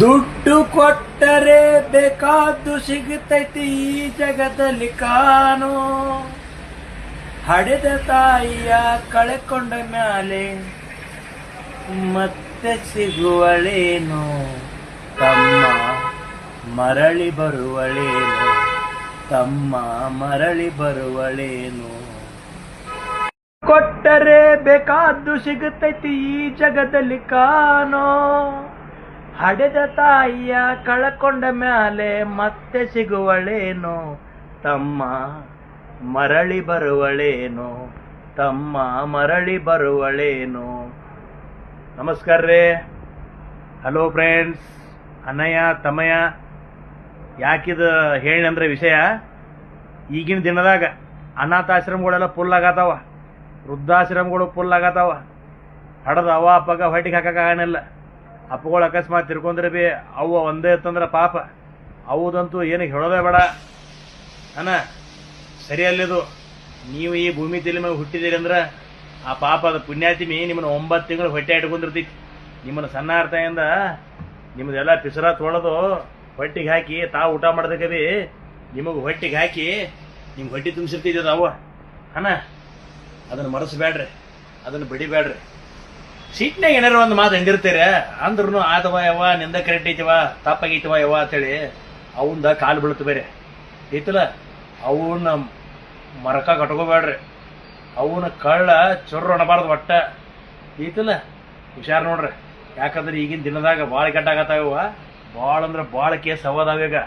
ದುಡ್ಡು ಕೊಟ್ಟರೆ ಬೇಕಾದ್ದು ಸಿಗುತ್ತೈತಿ ಈ ಜಗದಲ್ಲಿ ಕಾಣೋ. ಹಡೆದ ತಾಯಿಯ ಕಳೆಕೊಂಡ ಮ್ಯಾಲೆ ಮತ್ತೆ ಸಿಗುವಳೇನು, ತಮ್ಮ ಮರಳಿ ಬರುವಳೇನು, ತಮ್ಮ ಮರಳಿ ಬರುವಳೇನು. ಕೊಟ್ಟರೆ ಬೇಕಾದ್ದು ಸಿಗುತ್ತೈತಿ ಈ ಜಗದಲ್ಲಿ ಕಾಣೋ. ಹಡೆದ ತಾಯಿಯ ಕಳಕೊಂಡ ಮ್ಯಾಲೆ ಮತ್ತೆ ಸಿಗುವಳೇನು, ತಮ್ಮ ಮರಳಿ ಬರುವಳೇನು, ತಮ್ಮ ಮರಳಿ ಬರುವಳೇನು. ನಮಸ್ಕಾರ ರೀ. ಹಲೋ ಫ್ರೆಂಡ್ಸ್, ಅಣ್ಣಯ್ಯ ತಮ್ಮಯ್ಯ. ಯಾಕಿದು ಹೇಳಿ ಅಂದ್ರೆ ವಿಷಯ, ಈಗಿನ ದಿನದಾಗ ಅನಾಥಾಶ್ರಮಗಳೆಲ್ಲ ಫುಲ್ ಆಗತ್ತಾವ, ವೃದ್ಧಾಶ್ರಮಗಳು ಫುಲ್ ಆಗತ್ತಾವ. ಹಡದ ಅವ ಅಪ್ಪಗ ಹೊಟ್ಟಿಗೆ ಹಾಕಕ್ಕಾಗನಿಲ್ಲ. ಅಪ್ಪಗಳು ಅಕಸ್ಮಾತ್ ತಿರ್ಕೊಂಡ್ರೆ ಬಿ ಅವು ಒಂದೇ ಇತ್ತಂದ್ರೆ ಪಾಪ, ಅವುದಂತೂ ಏನಕ್ಕೆ ಹೇಳೋದೇ ಬೇಡ ಅಣ್ಣ. ಸರಿಯಲ್ಲಿದು ನೀವು ಈ ಭೂಮಿ ತಲೆ ಮೇಲೆ ಹುಟ್ಟಿದ್ದೀರಿ ಅಂದ್ರೆ ಆ ಪಾಪ ಅದು ಪುಣ್ಯಾತಿಮಿ ನಿಮ್ಮನ್ನು 9 ತಿಂಗಳು ಹೊಟ್ಟೆ ಇಟ್ಕೊಂಡಿರ್ತೈತಿ. ನಿಮ್ಮನ್ನು ಸಣ್ಣ ಅರ್ಥದಿಂದ ನಿಮ್ಮದೆಲ್ಲ ಪಿಸರ ತೊಳೆದು ಹೊಟ್ಟಿಗೆ ಹಾಕಿ ತಾವು ಊಟ ಮಾಡೋದಕ್ಕೆ ಬಿ ನಿಮಗೆ ಹೊಟ್ಟಿಗೆ ಹಾಕಿ ನಿಮ್ಗೆ ಹೊಟ್ಟೆ ತುಂಬಿಸಿರ್ತಿದ್ದದ ಅವ ಅಣ್ಣ. ಅದನ್ನು ಮರೆಸಬೇಡ್ರಿ, ಅದನ್ನು ಬಿಡಿಬೇಡ್ರಿ. ಸೀಟ್ನಾಗ ಏನಾರು ಒಂದು ಮಾತು ಹಂಡಿರ್ತೀರ ಅಂದ್ರೂ ಆದವ ಯವ್ವ ನಿಂದ ಕರೆಕ್ಟ್ ಐತಿವ ತಪ್ಪಾಗೈತಿವ ಯವ್ವ ಅಂತೇಳಿ ಅವಂದ ಕಾಲು ಬೀಳುತ್ತೆ ಬೇರೆ ಐತಲ್ಲ. ಅವನ್ನ ಮರಕ ಕಟ್ಕೋಬೇಡ್ರಿ, ಅವನ ಕಳ್ಳ ಚೊರ್ರು ಅಣಬಾರ್ದು ಒಟ್ಟ ಐತಲ್ಲ. ಹುಷಾರು ನೋಡ್ರಿ, ಯಾಕಂದ್ರೆ ಈಗಿನ ದಿನದಾಗ ಭಾಳ ಕೆಟ್ಟಾಗತ್ತಾವ. ಭಾಳ ಅಂದ್ರೆ ಭಾಳ ಕೇಸ್ ಅವದಾವೀಗ.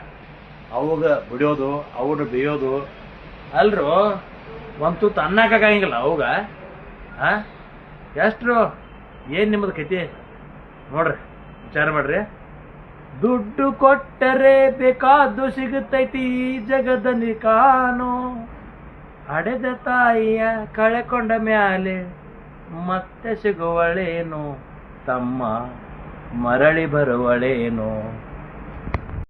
ಅವಾಗ ಬಿಡೋದು, ಅವನು ಬೇಯೋದು ಅಲ್ರು. ಒಂದು ತುತ್ತು ಅನ್ನಕ್ಕಾಗಂಗಿಲ್ಲ ಅವಾಗ. ಎಷ್ಟ್ರು ಏನು ನಿಮ್ಮದು ಕತೆ ನೋಡ್ರಿ, ವಿಚಾರ ಮಾಡ್ರಿ. ದುಡ್ಡು ಕೊಟ್ಟರೆ ಬೇಕಾದ್ದು ಸಿಗುತ್ತೈತಿ ಈ ಜಗದಲ್ಲಿ ಕಾಣೋ. ಹಡೆದ ತಾಯಿಯ ಕಳೆಕೊಂಡ ಮ್ಯಾಲೆ ಮತ್ತೆ ಸಿಗುವಳೇನು, ತಮ್ಮ ಮರಳಿ ಬರುವಳೇನು.